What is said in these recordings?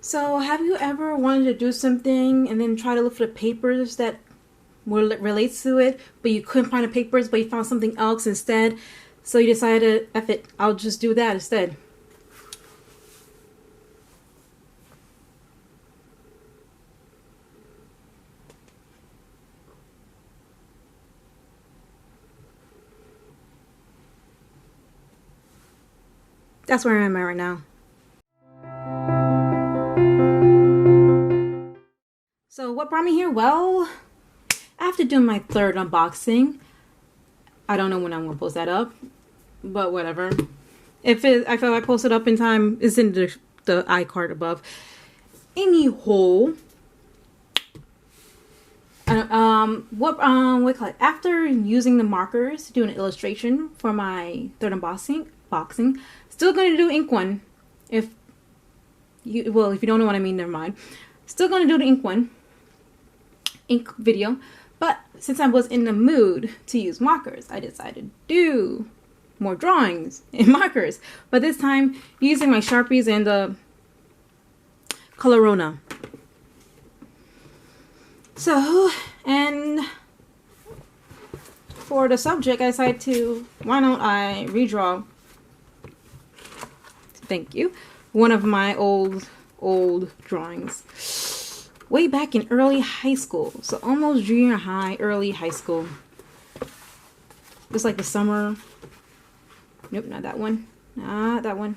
So, have you ever wanted to do something and then try to look for the papers that relates to it, but you couldn't find the papers, but you found something else instead? So you decided, F it, I'll just do that instead. That's where I'm at right now. So what brought me here? Well, after doing my third unboxing, I don't know when I'm gonna post that up, but whatever. If I post it up in time, it's in the iCard above. Anyhow, what we call it? After using the markers to do an illustration for my third unboxing, still gonna do ink one. If you don't know what I mean, never mind. Still gonna do the ink video, but since I was in the mood to use markers, I decided to do more drawings in markers, but this time using my Sharpies and the Colorona. So, and for the subject, I decided to, why don't I redraw, thank you, one of my old drawings. Way back in early high school. So almost junior high, early high school. Just like the summer. Nope, not that one. Not that one.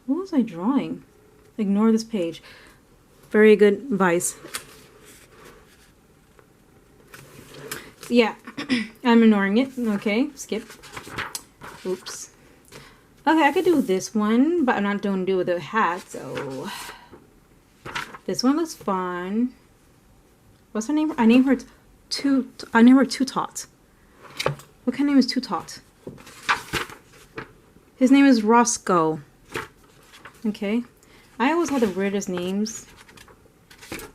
What was I drawing? Ignore this page. Very good advice. Yeah, I'm ignoring it. Okay, skip. Oops. Okay, I could do this one, but I'm not going to do it with a hat, so... This one looks fun. What's her name? I named her Two Tot. What kind of name is Two Tot? His name is Roscoe. Okay. I always had the weirdest names.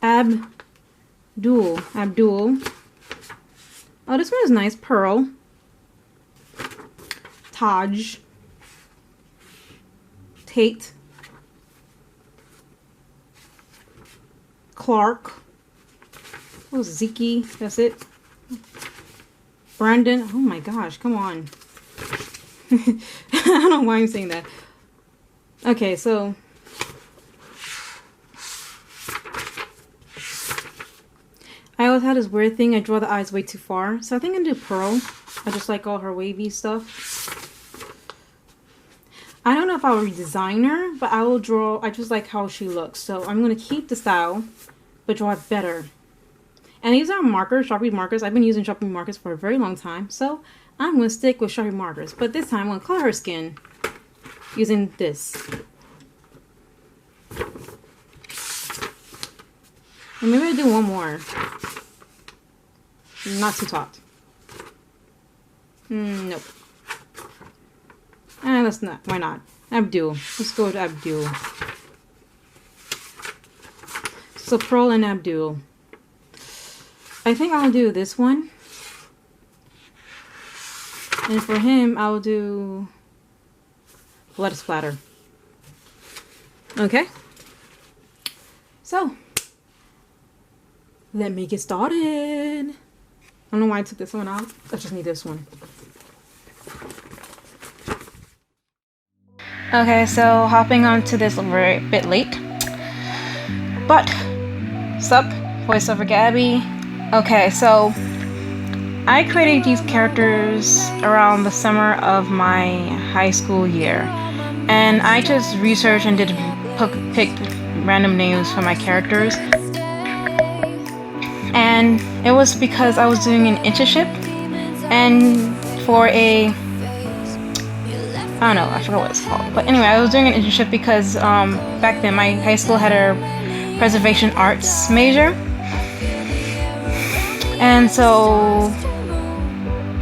Abdul. Oh, this one is nice. Pearl. Taj. Tate. Clark. Oh, Zeke. That's it. Brandon. Oh my gosh, come on. I don't know why I'm saying that. Okay, so I always had this weird thing. I draw the eyes way too far. So I think I'm gonna do Pearl. I just like all her wavy stuff. I don't know if I will redesign her, but I will draw. I just like how she looks. So I'm gonna keep the style, but draw it better. And these are markers, Sharpie markers. I've been using Sharpie markers for a very long time, so I'm going to stick with Sharpie markers. But this time I'm going to color her skin using this. And maybe I'll do one more. Not too taut. Nope. Let's not. Why not? Abdul. Let's go with Abdul. So Pearl and Abdul. I think I'll do this one. And for him, I'll do blood splatter. Okay. So, let me get started. I don't know why I took this one out. I just need this one. Okay, so hopping onto this a bit late. But, sup, voiceover Gabby. Okay, so I created these characters around the summer of my high school year. And I just researched and picked random names for my characters. And it was because I was doing an internship and for a, I don't know, I forgot what it's called. But anyway, I was doing an internship because back then my high school had a preservation arts major. And so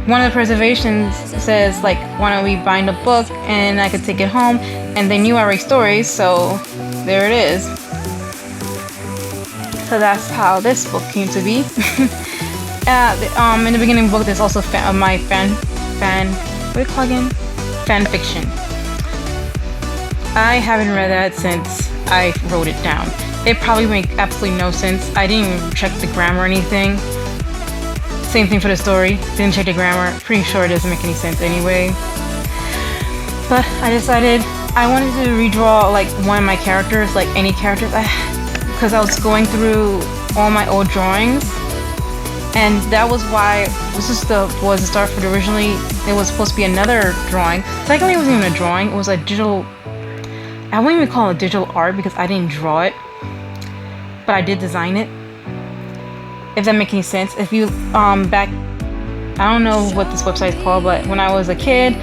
one of the preservations says, like, why don't we bind a book and I could take it home, and they knew I write stories, so there it is. So that's how this book came to be. In the beginning of the book, there's also my what do you call it again? Fan fiction. I haven't read that since I wrote it down. It probably make absolutely no sense. I didn't even check the grammar or anything. Same thing for the story. Didn't check the grammar. Pretty sure it doesn't make any sense anyway. But I decided I wanted to redraw like one of my characters, like any characters, because I was going through all my old drawings, and that was why this was the start for it. Originally, it was supposed to be another drawing. Technically, it wasn't even a drawing. It was a digital. I wouldn't even call it digital art because I didn't draw it, but I did design it. If that makes any sense. If you back, I don't know what this website is called, but when I was a kid,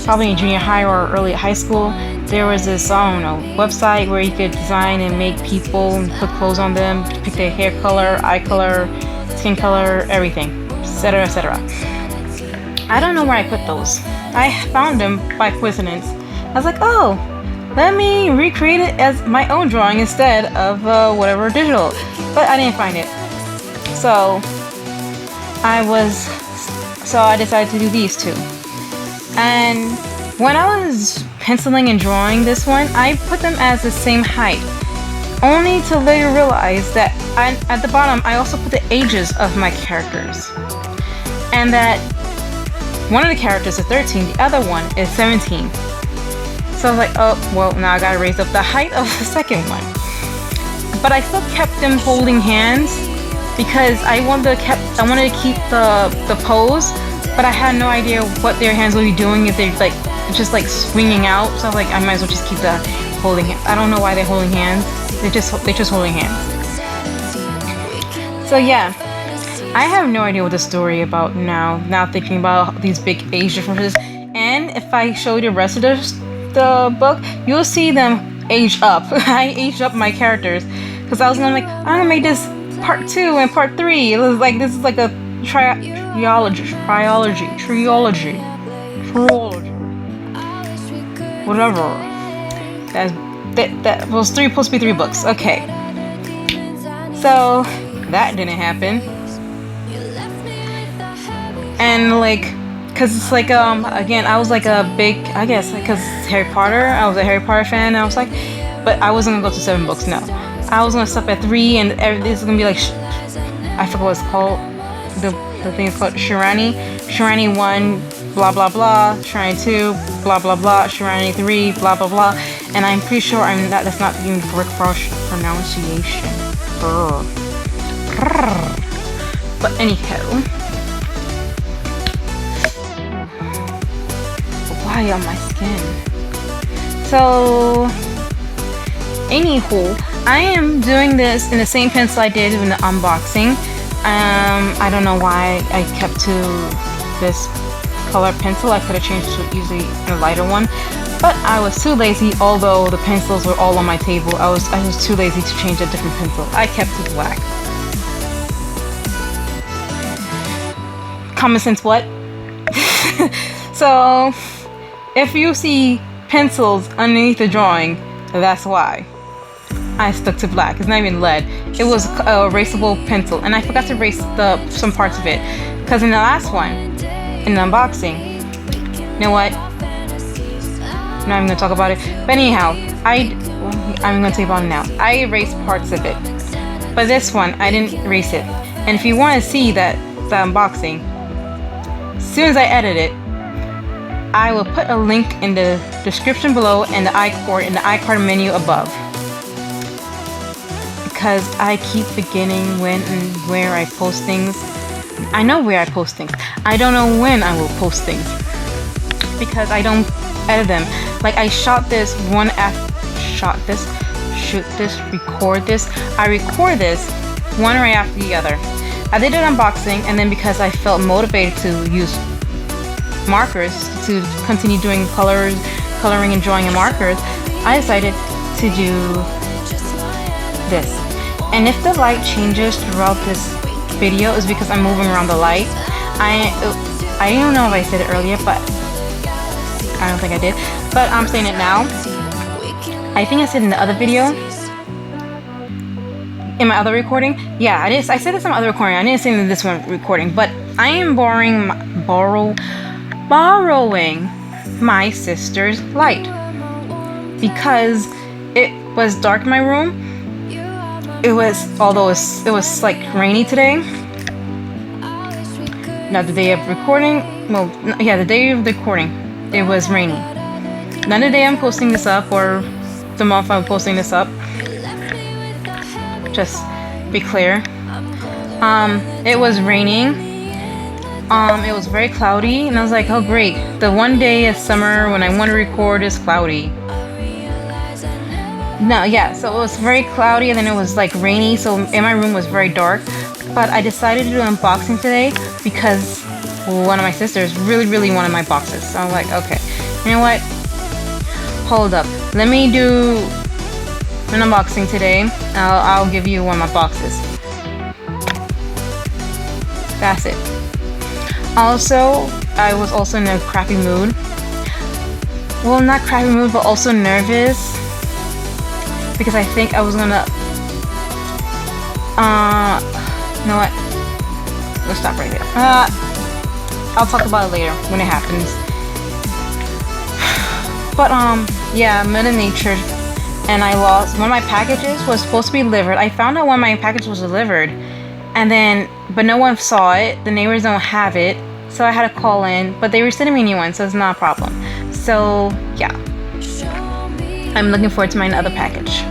probably in junior high or early high school, there was this, I don't know, website where you could design and make people and put clothes on them, pick their hair color, eye color, skin color, everything, etc., etc. I don't know where I put those. I found them by coincidence. I was like, oh, let me recreate it as my own drawing instead of whatever digital. But I didn't find it. So I decided to do these two. And when I was penciling and drawing this one, I put them as the same height, only to later realize that at the bottom I also put the ages of my characters, and that one of the characters is 13, the other one is 17. So I was like, oh well, now I gotta raise up the height of the second one. But I still kept them holding hands because I wanted to keep the pose. But I had no idea what their hands would be doing if they're like just like swinging out. So I was like, I might as well just keep the holding hands. I don't know why they're holding hands. They're just holding hands. So yeah, I have no idea what the story about now. Now thinking about these big age differences, and if I show you the rest of the book, you'll see them age up. I aged up my characters because I was gonna like, I'm gonna make this part 2 and part 3. It was like this is like a trilogy, whatever. That was supposed to be 3 books. Okay, so that didn't happen, and like, cause it's like again, I was like a big, I guess because Harry Potter. I was a Harry Potter fan. And I was like, but I wasn't gonna go to 7 books. No, I was gonna stop at 3, and this is gonna be like, I forgot what it's called. The thing is called Shirani 1, blah blah blah, Shirani 2, blah blah blah, Shirani 3, blah blah blah, and I'm pretty sure that's not even the correct pronunciation. But anyhow, why on my skin? So anywho, I am doing this in the same pencil I did in the unboxing. I don't know why I kept to this color pencil. I could have changed to usually a lighter one, but I was too lazy. Although the pencils were all on my table, I was too lazy to change a different pencil. I kept it black. Common sense, what? So, if you see pencils underneath the drawing, that's why. I stuck to black. It's not even lead. It was a erasable pencil, and I forgot to erase some parts of it. Because in the last one, in the unboxing, you know what? I'm not even gonna talk about it. But anyhow, I'm gonna tell you about it now. I erased parts of it, but this one I didn't erase it. And if you want to see the unboxing, as soon as I edit it, I will put a link in the description below and the iCard menu above. Because I keep forgetting when and where I post things. I know where I post things. I don't know when I will post things because I don't edit them. Like I shoot this, record this. I record this one right after the other. I did an unboxing, and then because I felt motivated to use markers to continue doing coloring and drawing in markers, I decided to do this. And if the light changes throughout this video, is because I'm moving around the light. I don't know if I said it earlier, but I don't think I did. But I'm saying it now. I think I said in the other video, in my other recording. Yeah, I said this in my other recording. I didn't say in this one recording, but I am borrowing my sister's light because it was dark in my room. It was, although it was like rainy today. Now the day of recording, well, yeah, the day of the recording, it was rainy. Not the day I'm posting this up or the month I'm posting this up. Just be clear. It was raining. It was very cloudy, and I was like, oh great, the one day of summer when I want to record is cloudy. No, yeah, so it was very cloudy, and then it was like rainy, so in my room was very dark. But I decided to do an unboxing today because one of my sisters really wanted my boxes. So I'm like, okay, you know what? Hold up, let me do an unboxing today. I'll give you one of my boxes. That's it. Also, I was also in a crappy mood. Well, not crappy mood, but also nervous. Because I think I was gonna... you know what? Let's stop right there. I'll talk about it later when it happens. But, yeah, Mother Nature. And I lost... One of my packages was supposed to be delivered. I found out when my package was delivered. And then... But no one saw it. The neighbors don't have it. So I had to call in. But they were sending me a new one, so it's not a problem. So, yeah. I'm looking forward to my other package.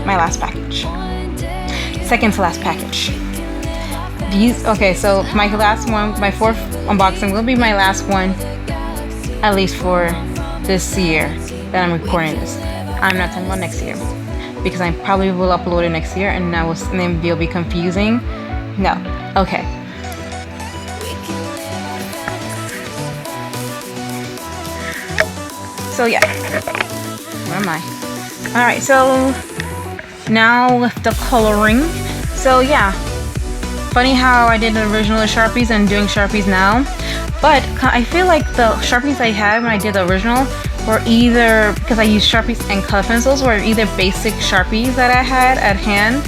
My last package. Second to last package. Okay, so my last one, my fourth unboxing will be my last one, at least for this year that I'm recording this. I'm not talking about next year, because I probably will upload it next year, and then it'll be confusing. No, okay. So yeah, where am I? All right, so now with the coloring. So yeah, funny how I did the original Sharpies and doing Sharpies now. But I feel like the Sharpies I had when I did the original were either, because I used Sharpies and color pencils, were either basic Sharpies that I had at hand.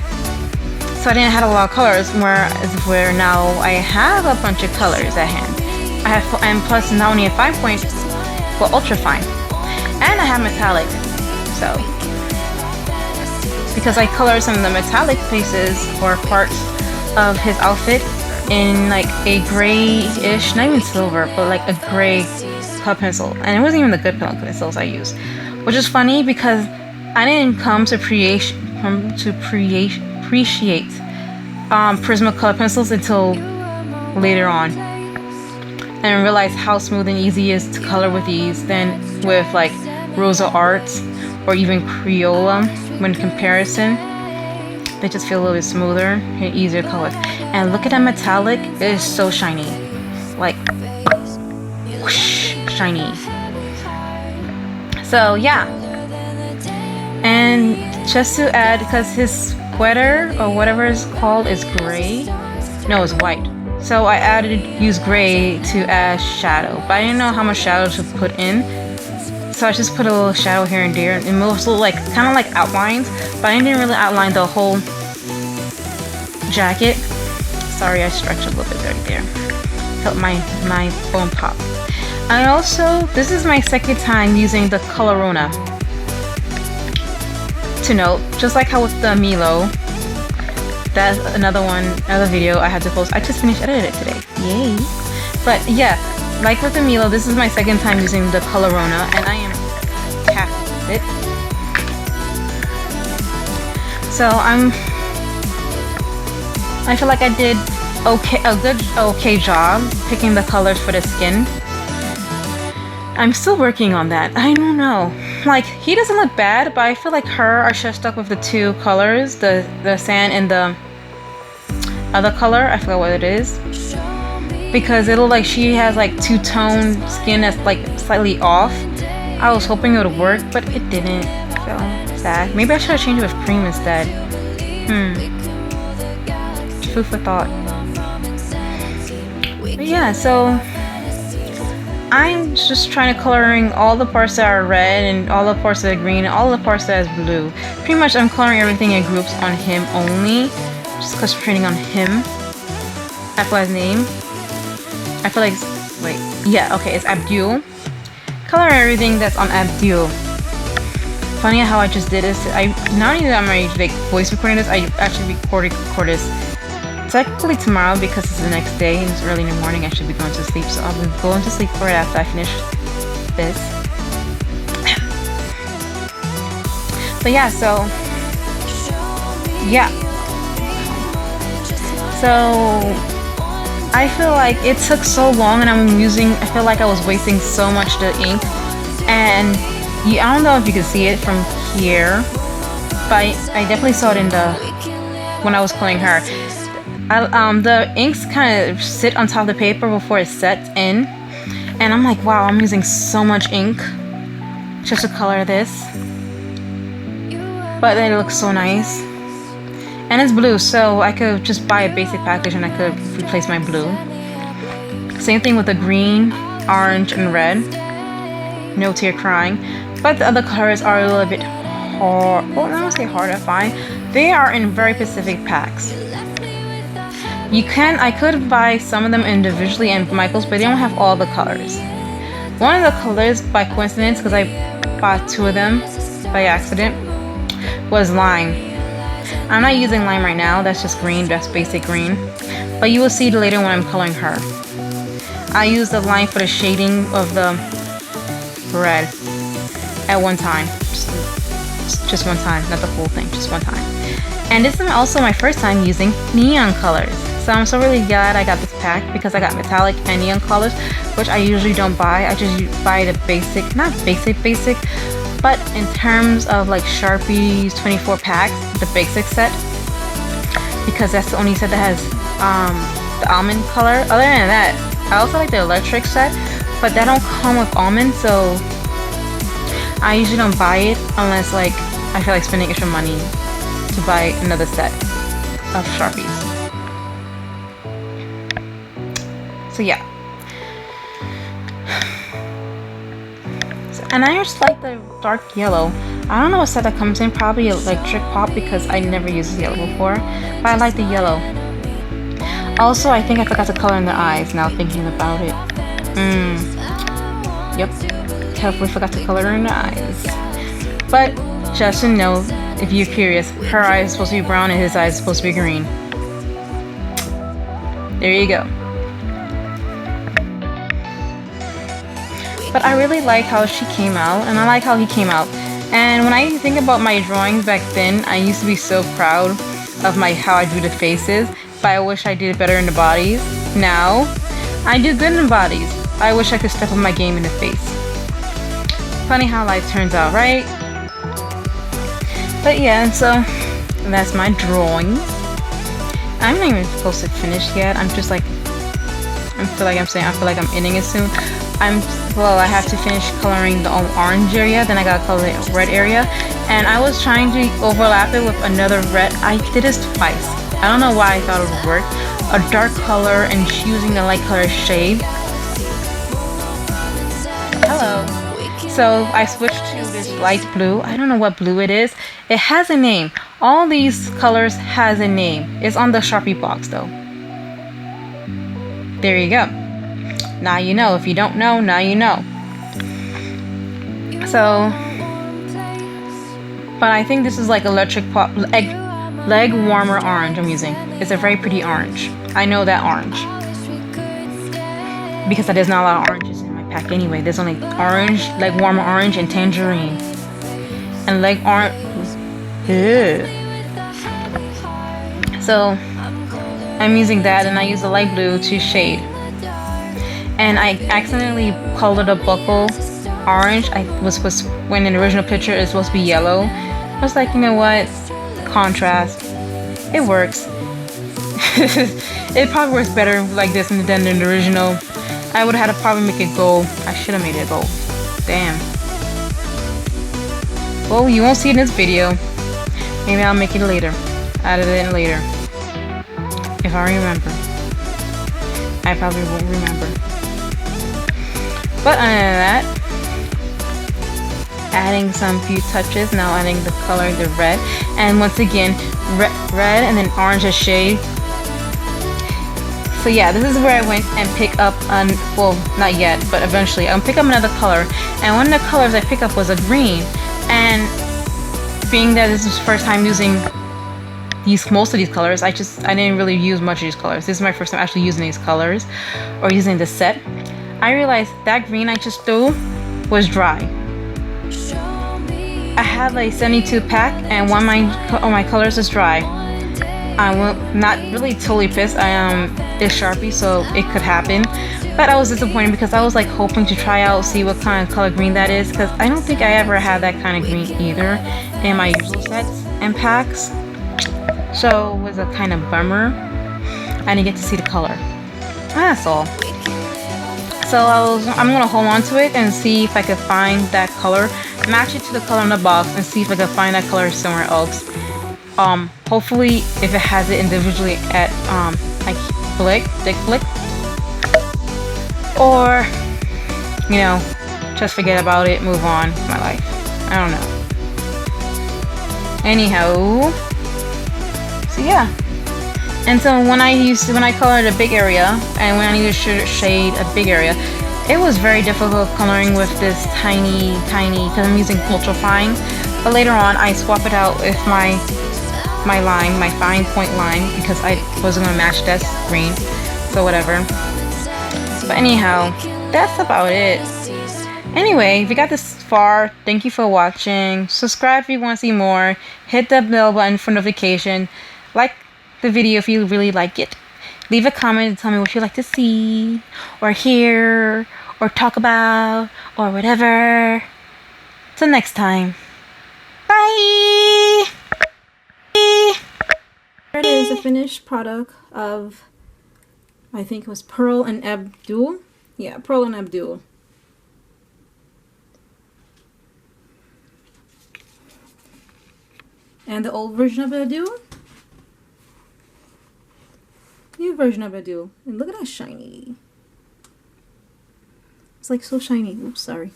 So I didn't have a lot of colors, where now I have a bunch of colors at hand. I have, and plus not only a 5-point, but ultra fine. And I have metallic, so. Because I colored some of the metallic pieces or parts of his outfit in like a grayish, not even silver, but like a gray color pencil. And it wasn't even the good color pencils I used. Which is funny because I didn't come to appreciate Prismacolor pencils until later on, and realized how smooth and easy it is to color with these than with like Rosa Arts or even Crayola. When comparison, they just feel a little bit smoother and easier to color with. And look at that metallic, it is so shiny, like whoosh, shiny. So yeah, and just to add, because his sweater or whatever it's called is gray. No, it's white. So I used gray to add shadow, but I didn't know how much shadow to put in. So I just put a little shadow here and there, and mostly like kind of like outlines, but I didn't really outline the whole jacket. Sorry, I stretched a little bit right there. Felt my bone pop. I also, this is my second time using the Colorona. To note, just like how with the Milo, that's another video I had to post. I just finished editing it today. Yay! But yeah, like with the Milo, this is my second time using the Colorona, and I am happy with it. So I feel like I did okay job picking the colors for the skin. I'm still working on that. I don't know. Like, he doesn't look bad, but I feel like I should have stuck with the two colors, the sand and the other color. I forgot what it is. Because it looked like she has like two-tone skin that's like slightly off. I was hoping it would work, but it didn't. So sad. Maybe I should have changed it with cream instead. Food for thought. But yeah, so I'm just trying to coloring all the parts that are red and all the parts that are green and all the parts that is blue. Pretty much I'm coloring everything in groups on him only. Just concentrating on him. I forgot his name. I feel like, wait, yeah, okay, it's Abdul. Color everything that's on Abdul. Funny how I just did this. I not only am I like voice recording this, I actually record this technically tomorrow because it's the next day and it's early in the morning. I should be going to sleep, so I'll be going to sleep right after I finish this. But yeah, so yeah. So I feel like it took so long, and I feel like I was wasting so much the ink, and I don't know if you can see it from here, but I definitely saw it in when I was coloring her. The inks kind of sit on top of the paper before it sets in, and I'm like, wow, I'm using so much ink just to color this, but then it looks so nice. And it's blue, so I could just buy a basic package and I could replace my blue. Same thing with the green, orange, and red. No tear crying. But the other colors are a little bit hard. Well, I don't want to say hard to find. They are in very specific packs. I could buy some of them individually in Michaels, but they don't have all the colors. One of the colors, by coincidence, because I bought 2 of them by accident, was lime. I'm not using lime right now, that's just green, that's basic green. But you will see it later when I'm coloring her. I used the lime for the shading of the red at one time. Just one time, not the whole thing, just one time. And this is also my first time using neon colors. So I'm so really glad I got this pack because I got metallic and neon colors, which I usually don't buy. I just buy the basic, not basic, but in terms of like Sharpie's 24 packs, the basic set, because that's the only set that has the almond color. Other than that, I also like the electric set, but that don't come with almond, so I usually don't buy it unless like I feel like spending extra money to buy another set of Sharpies. So yeah. And I just like the dark yellow. I don't know what set that comes in, probably electric pop because I never used this yellow before, but I like the yellow. Also, I think I forgot to color in the eyes now thinking about it. Yep, totally forgot to color in the eyes. But just to know, if you're curious, her eye is supposed to be brown and his eye is supposed to be green. There you go. But I really like how she came out, and I like how he came out. And when I think about my drawings back then, I used to be so proud of how I drew the faces, but I wish I did better in the bodies. Now, I do good in the bodies. I wish I could step up my game in the face. Funny how life turns out, right? But yeah, so that's my drawings. I'm not even close to finish yet. I'm just like, I feel like I'm ending it soon. I have to finish coloring the orange area, then I gotta color the red area, and I was trying to overlap it with another red. I did this twice. I don't know why I thought it would work. A dark color and choosing the light color shade. Hello. So I switched to this light blue. I don't know what blue it is. It has a name. All these colors has a name. It's on the Sharpie box though. There you go. Now you know. If you don't know, now you know. So, but I think this is like electric pop, leg warmer orange I'm using. It's a very pretty orange. I know that orange. Because there's not a lot of oranges in my pack anyway. There's only orange, leg warmer orange, and tangerine. And leg orange. So, I'm using that, and I use the light blue to shade. And I accidentally colored a buckle orange. When in the original picture it's supposed to be yellow. I was like, you know what? Contrast. It works. It probably works better like this than in the original. I would have had to probably make it gold. I should have made it gold. Damn. Well, you won't see it in this video. Maybe I'll make it later. Add it in later. If I remember. I probably won't remember. But other than that, adding some few touches. Now adding the color, the red, and once again red and then orange as shade. So yeah, this is where I went and pick up well, not yet, but eventually I'll pick up another color. And one of the colors I picked up was a green, and being that this is the first time using most of these colors, I didn't really use much of these colors. This is my first time actually using these colors or using the set. I realized that green I just threw was dry. I have a 72 pack and one of my colors is dry. I'm not really totally pissed. It's Sharpie, so it could happen. But I was disappointed because I was like hoping to try out, see what kind of color green that is, because I don't think I ever had that kind of green either in my usual sets and packs. So it was a kind of bummer. I didn't get to see the color. That's all. So I'm gonna hold on to it and see if I can find that color, match it to the color in the box, and see if I can find that color somewhere else. Hopefully, if it has it individually at like Dick Flick, or you know, just forget about it, move on with my life. I don't know. Anyhow, so yeah. And so when I colored a big area and when I needed to shade a big area, it was very difficult coloring with this tiny, because I'm using ultra fine. But later on, I swap it out with my line, my fine point line, because I wasn't gonna match that green, so whatever. But anyhow, that's about it. Anyway, if you got this far, thank you for watching. Subscribe if you want to see more. Hit the bell button for notification. Like the video if you really like it. Leave a comment and tell me what you'd like to see, or hear, or talk about, or whatever. Till next time. Bye! Here it is, the finished product of, I think it was Pearl and Abdul. Yeah, Pearl and Abdul. And the old version of Abdul. New version of Abdul. And look at that shiny. It's like so shiny. Oops, sorry.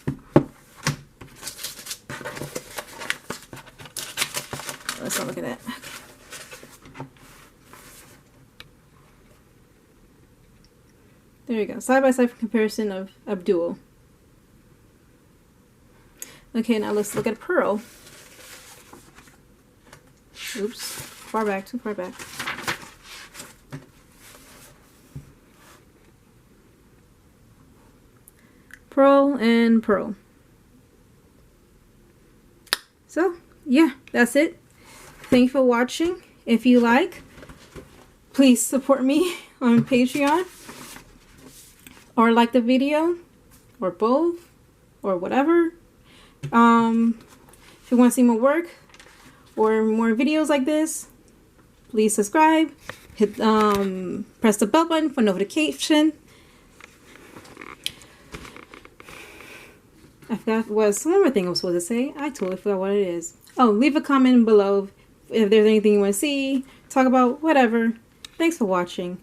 Let's not look at that. There you go. Side-by-side comparison of Abdul. Okay, now let's look at Pearl. Oops. Far back. Too far back. Pearl and Pearl. So, yeah, that's it. Thank you for watching. If you like, please support me on Patreon. Or like the video. Or both. Or whatever. If you want to see more work. Or more videos like this. Please subscribe. Hit press the bell button for notification. I forgot one more thing I was supposed to say. I totally forgot what it is. Oh, leave a comment below if there's anything you want to see, talk about, whatever. Thanks for watching.